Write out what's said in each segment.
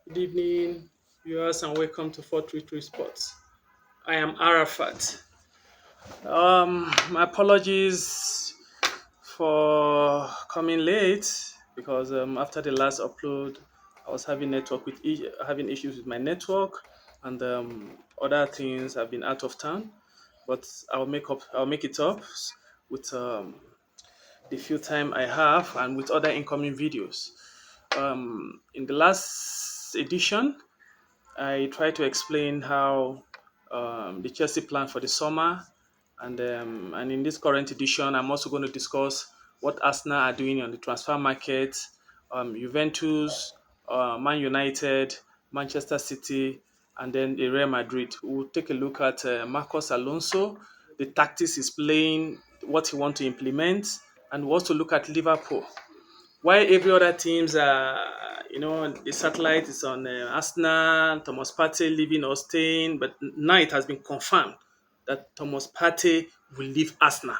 Good evening, viewers, and welcome to 433 Sports. I am Arafat. My apologies for coming late because after the last upload, I was having having issues with my network, and other things have been out of town. But I'll make it up with the few time I have and with other incoming videos. In the last edition, I try to explain how the Chelsea plan for the summer, and in this current edition, I'm also going to discuss what Arsenal are doing on the transfer market, Juventus, Man United, Manchester City, and then the Real Madrid. We'll take a look at Marcos Alonso, the tactics he's playing, what he wants to implement, and we'll also look at Liverpool. While every other teams are, the satellite is on Arsenal, Thomas Partey leaving or staying, but now it has been confirmed that Thomas Partey will leave Arsenal.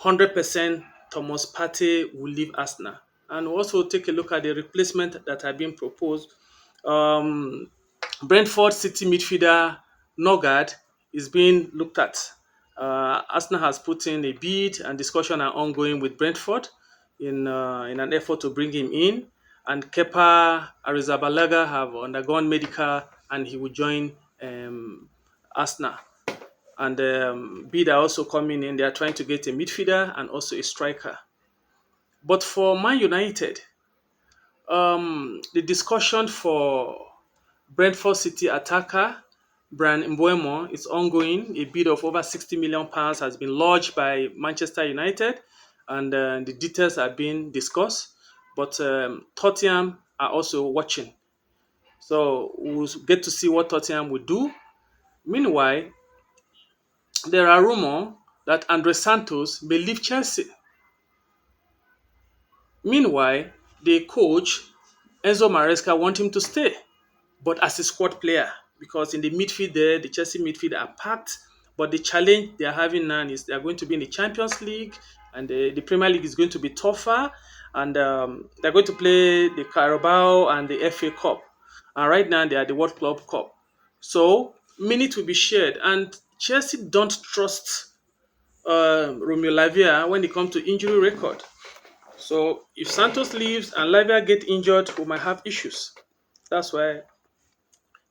100% Thomas Partey will leave Arsenal. And we'll also take a look at the replacement that are being proposed. Um, Brentford City midfielder Nogard is being looked at. Arsenal has put in a bid and discussion are ongoing with Brentford in an effort to bring him in. And Kepa Arrizabalaga have undergone medical and he will join Arsenal. And bid are also coming in. They are trying to get a midfielder and also a striker. But for Man United, the discussion for Brentford City attacker Brian Mbuemo is ongoing. A bid of over £60 million has been lodged by Manchester United, and the details are being discussed. But Tottenham are also watching, so we'll get to see what Tottenham will do. Meanwhile, there are rumors that Andrey Santos may leave Chelsea. Meanwhile, the coach Enzo Maresca want him to stay, but as a squad player, because in the midfield there, the Chelsea midfield are packed. But the challenge they are having now is they are going to be in the Champions League, and the Premier League is going to be tougher, and they're going to play the Carabao and the FA Cup. And right now they are the World Club Cup. So minutes will be shared, and Chelsea don't trust Romeo Lavia when it comes to injury record. So if Santos leaves and Lavia get injured, we might have issues. That's why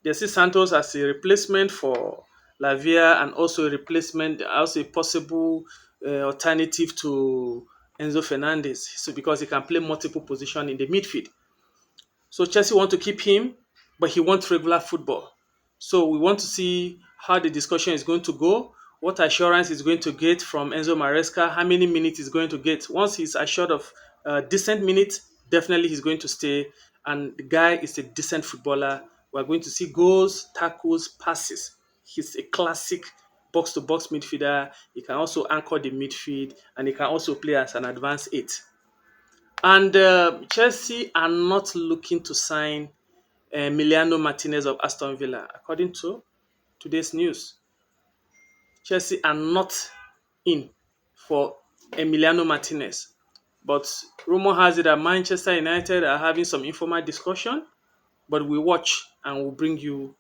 they see Santos as a replacement for Lavia and also a replacement, also a possible alternative to Enzo Fernandez. So because he can play multiple positions in the midfield. So Chelsea want to keep him, but he wants regular football. So we want to see how the discussion is going to go, what assurance he's going to get from Enzo Maresca, how many minutes he's going to get. Once he's assured of decent minutes, definitely he's going to stay. And the guy is a decent footballer. We're going to see goals, tackles, passes. He's a classic box-to-box midfielder. He can also anchor the midfield, and he can also play as an advanced eight. And Chelsea are not looking to sign Emiliano Martinez of Aston Villa, according to today's news. Chelsea are not in for Emiliano Martinez. But rumor has it that Manchester United are having some informal discussion, but we watch and we'll bring you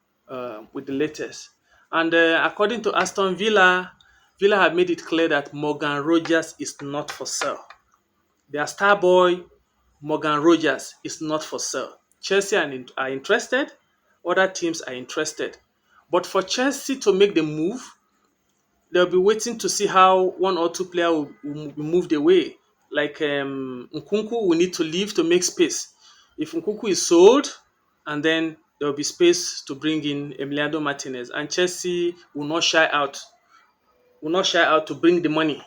with the latest. And according to Aston Villa, Villa have made it clear that Morgan Rogers is not for sale. Their star boy, Morgan Rogers, is not for sale. Chelsea are interested, other teams are interested. But for Chelsea to make the move, they'll be waiting to see how one or two players will be moved away. Like Nkunku will need to leave to make space. If Nkunku is sold, and then there will be space to bring in Emiliano Martinez, and Chelsea will not shy out to bring the money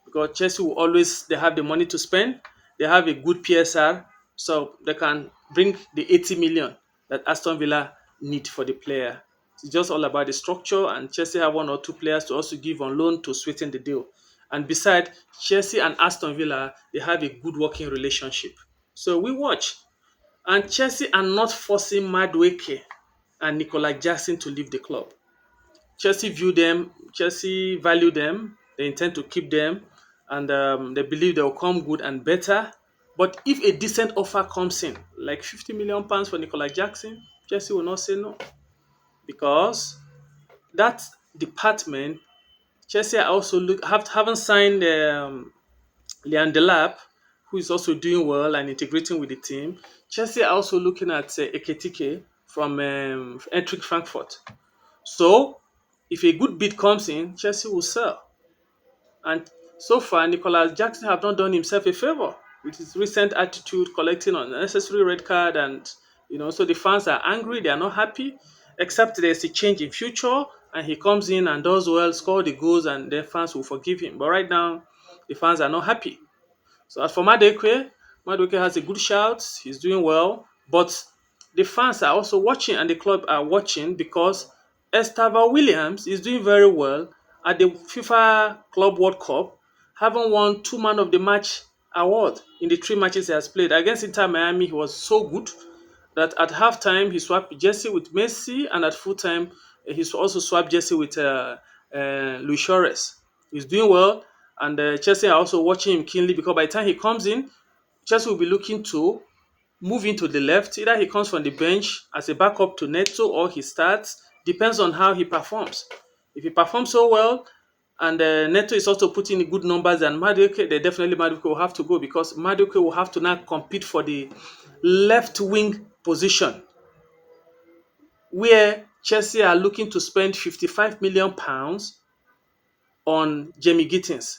because Chelsea will always they have the money to spend. They have a good PSR, so they can bring the 80 million that Aston Villa need for the player. It's just all about the structure, and Chelsea have one or two players to also give on loan to sweeten the deal. And besides, Chelsea and Aston Villa they have a good working relationship. So we watch, and Chelsea are not forcing Madueke and Nicola Jackson to leave the club. Chelsea value them, they intend to keep them, and they believe they'll come good and better But if a decent offer comes in, like £50 million for Nicolas Jackson, Chelsea will not say no because that department, Chelsea are also haven't signed Leon Delap, who is also doing well and integrating with the team. Chelsea are also looking at Eketike from Eintracht Frankfurt. So, if a good bid comes in, Chelsea will sell. And so far, Nicolas Jackson have not done himself a favor with his recent attitude, collecting unnecessary red card, and so the fans are angry. They are not happy. Except there's a change in future, and he comes in and does well, score the goals, and the fans will forgive him. But right now, the fans are not happy. So as for Madueke, Madueke has a good shout. He's doing well, but the fans are also watching, and the club are watching because Estava Williams is doing very well at the FIFA Club World Cup, having won two Man of the Match award in the three matches he has played. Against Inter Miami, he was so good that at halftime he swapped jersey with Messi, and at full time he's also swapped jersey with Luis Suarez. He's doing well, and Chelsea are also watching him keenly because by the time he comes in, Chelsea will be looking to move into the left. Either he comes from the bench as a backup to Neto or he starts. Depends on how he performs. If he performs so well, and Neto is also putting in good numbers, and Madueke, then definitely Madueke will have to go because Madueke will have to now compete for the left wing position where Chelsea are looking to spend £55 million on Jamie Gittens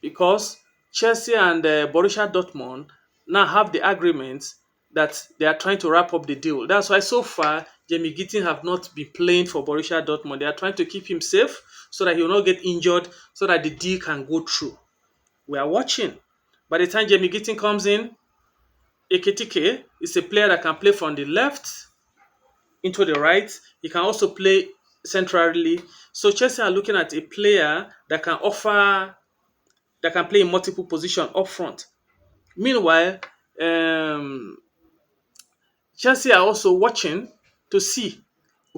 because Chelsea and Borussia Dortmund now have the agreement that they are trying to wrap up the deal. That's why so far Jamie Gittins have not been playing for Borussia Dortmund. They are trying to keep him safe so that he will not get injured, so that the deal can go through. We are watching. By the time Jamie Gittins comes in, Eketike is a player that can play from the left into the right. He can also play centrally. So Chelsea are looking at a player that can play in multiple positions up front. Meanwhile, um, Chelsea are also watching to see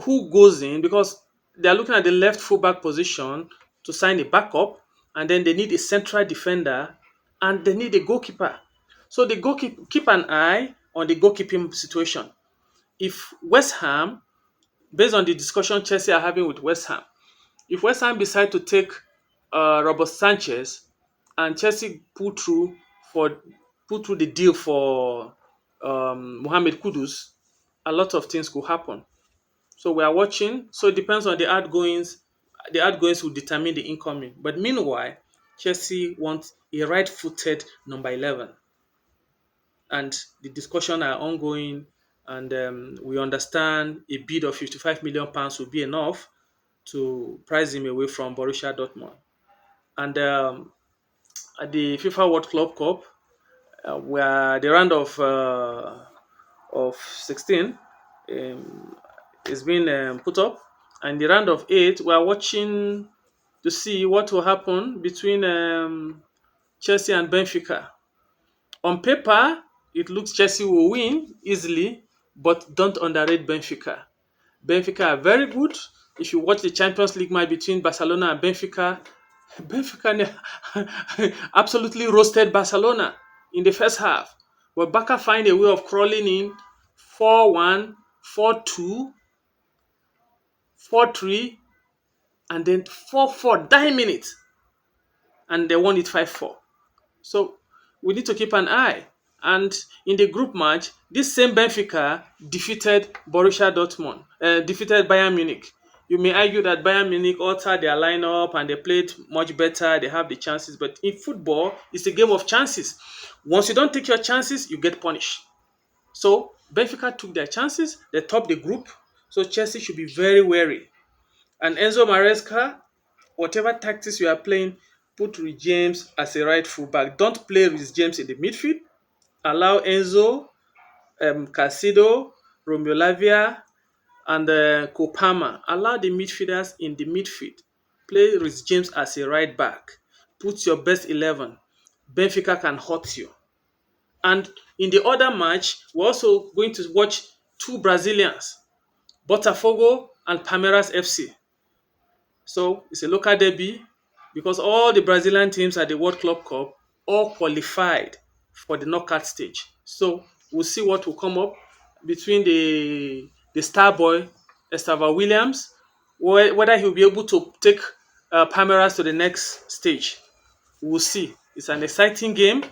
who goes in because they are looking at the left fullback position to sign a backup, and then they need a central defender and they need a goalkeeper. So the goalkeeper keep an eye on the goalkeeping situation. If West Ham, based on the discussion Chelsea are having with West Ham, if West Ham decide to take Robert Sanchez and Chelsea for put through the deal for Mohamed Kudus, a lot of things could happen. So we are watching. So it depends on the outgoings. The outgoings will determine the incoming. But meanwhile, Chelsea wants a right-footed number 11, and the discussion are ongoing. And we understand a bid of £55 million will be enough to price him away from Borussia Dortmund. And at the FIFA World Club Cup, where the round of 16 um, is being put up, and the round of 8, we are watching to see what will happen between Chelsea and Benfica. On paper, it looks Chelsea will win easily, but don't underrate Benfica. Benfica are very good. If you watch the Champions League match between Barcelona and Benfica, absolutely roasted Barcelona in the first half. But Barca find a way of crawling in 4-1, 4-2, 4-3, and then 4-4, 9 minutes, and they won it 5-4. So we need to keep an eye. And in the group match, this same Benfica defeated Borussia Dortmund, defeated Bayern Munich. You may argue that Bayern Munich altered their lineup and they played much better, they have the chances, but in football, it's a game of chances. Once you don't take your chances, you get punished. So Benfica took their chances, they topped the group, so Chelsea should be very wary. And Enzo Maresca, whatever tactics you are playing, put Reece James as a right fullback. Don't play Reece James in the midfield. Allow Enzo, Casido, Romeo Lavia, and Kopama. Allow the midfielders in the midfield. Play Reece James as a right back. Put your best 11. Benfica can hurt you. And in the other match, we're also going to watch two Brazilians, Botafogo and Palmeiras FC. So it's a local derby because all the Brazilian teams at the World Club Cup all qualified for the knockout stage. So we'll see what will come up between the star boy Estava Williams, whether he'll be able to take Palmeiras to the next stage. We'll see. It's an exciting game,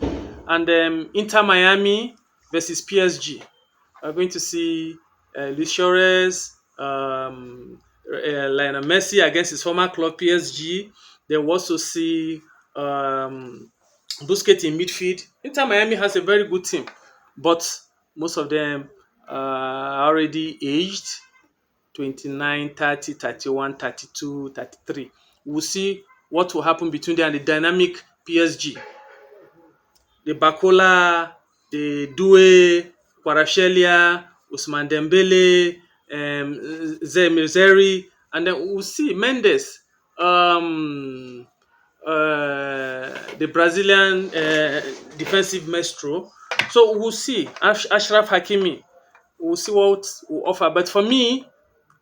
and Inter Miami versus PSG. We're going to see Luis Suarez, Lionel Messi against his former club PSG. Then we'll also see Busquets in midfield. Inter Miami has a very good team, but most of them are already aged 29, 30, 31, 32, 33. We'll see what will happen between them and the dynamic PSG. The Bakola, the Due, Kvaratskhelia, Ousmane Dembele, Zemizeri, and then we'll see Mendes, um, the Brazilian defensive maestro. So we'll see. Ashraf Hakimi, we'll see what will offer. But for me,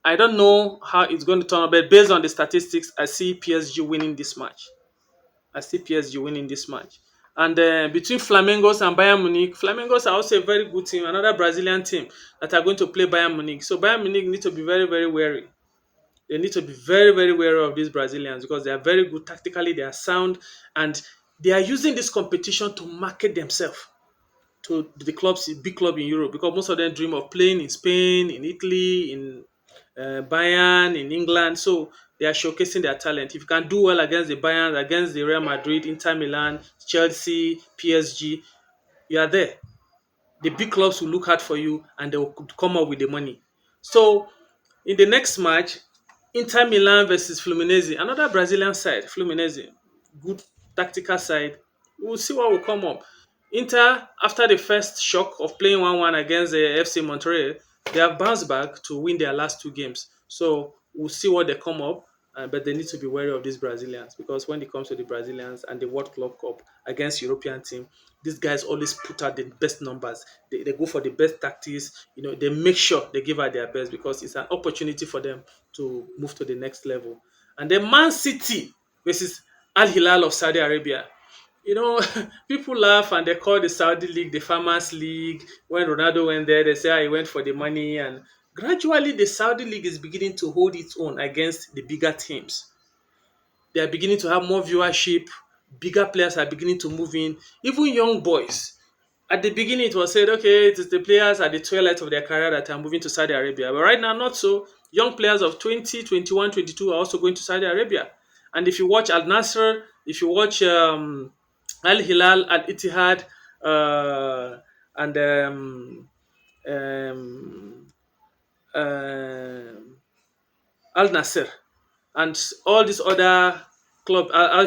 I don't know how it's going to turn out. But based on the statistics, I see PSG winning this match. I see PSG winning this match. And between Flamengos and Bayern Munich, Flamengos are also a very good team, another Brazilian team that are going to play Bayern Munich. So Bayern Munich need to be very, very wary. They need to be very, very wary of these Brazilians because they are very good tactically, they are sound, and they are using this competition to market themselves to the clubs, big club in Europe, because most of them dream of playing in Spain, in Italy, in Bayern, in England. So they are showcasing their talent. If you can do well against the Bayern, against the Real Madrid, Inter Milan, Chelsea, PSG, you are there. The big clubs will look out for you and they will come up with the money. So in the next match, Inter Milan versus Fluminense, another Brazilian side, Fluminense, good tactical side. We'll see what will come up. Inter, after the first shock of playing 1-1 against the FC Monterrey, they have bounced back to win their last two games. So we'll see what they come up. But they need to be wary of these Brazilians because when it comes to the Brazilians and the World Club Cup against European team, these guys always put out the best numbers. They go for the best tactics. They make sure they give out their best because it's an opportunity for them to move to the next level. And then Man City versus Al Hilal of Saudi Arabia. You know, people laugh and they call the Saudi League the Farmers League. When Ronaldo went there, they say he went for the money. And gradually, the Saudi League is beginning to hold its own against the bigger teams. They are beginning to have more viewership. Bigger players are beginning to move in. Even young boys. At the beginning, it was said, okay, it is the players at the twilight of their career that are moving to Saudi Arabia. But right now, not so. Young players of 20, 21, 22 are also going to Saudi Arabia. And if you watch Al Nasser, if you watch Al Hilal, Al Ittihad, and um, um, Al Nasser, and all these other club, Al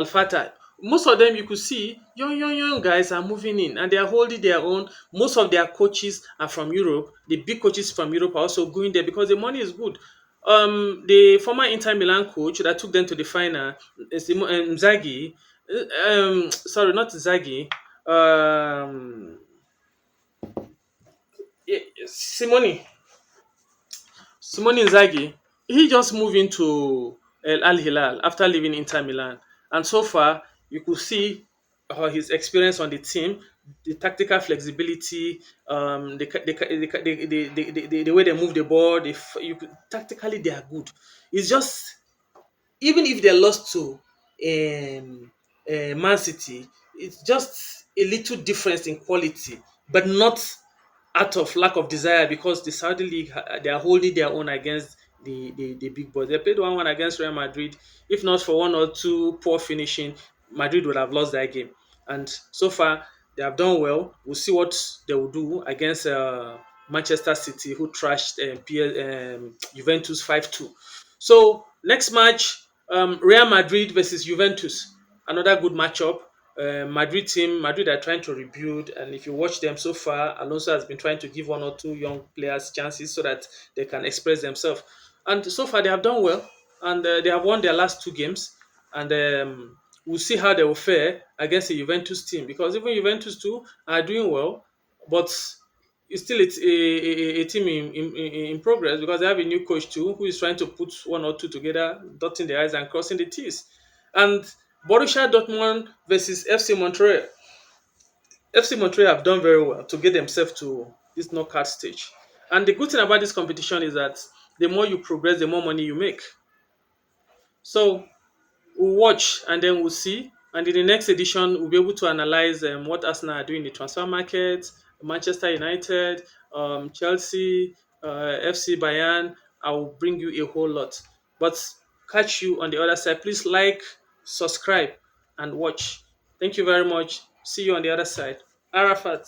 Fatah. Most of them you could see young guys are moving in and they are holding their own. Most of their coaches are from Europe. The big coaches from Europe are also going there because the money is good. The former Inter Milan coach that took them to the final, Zaghi, sorry, not Zaghi, Simone. Simone Inzaghi, he just moved into Al Hilal after leaving Inter Milan. And so far, you could see his experience on the team, the tactical flexibility, the way they move the ball. Tactically, they are good. It's just even if they lost to Man City, it's just a little difference in quality, but not out of lack of desire because the Saudi League they are holding their own against the big boys. They played 1-1 against Real Madrid. If not for one or two poor finishing, Madrid would have lost that game. And so far, they have done well. We'll see what they will do against Manchester City, who trashed Juventus 5-2. So next match, Real Madrid versus Juventus, another good matchup. Madrid are trying to rebuild, and if you watch them so far, Alonso has been trying to give one or two young players chances so that they can express themselves. And so far, they have done well, and they have won their last two games. And we'll see how they will fare against the Juventus team because even Juventus too are doing well, but it's still a team in progress because they have a new coach too who is trying to put one or two together, dotting the I's and crossing the T's. And Borussia Dortmund versus FC Montreal. FC Montreal have done very well to get themselves to this knockout stage. And the good thing about this competition is that the more you progress, the more money you make. So we'll watch and then we'll see. And in the next edition, we'll be able to analyze what Arsenal are doing in the transfer market, Manchester United, Chelsea, FC Bayern. I will bring you a whole lot. But catch you on the other side. Please like, subscribe, and watch. Thank you very much. See you on the other side. Arafat.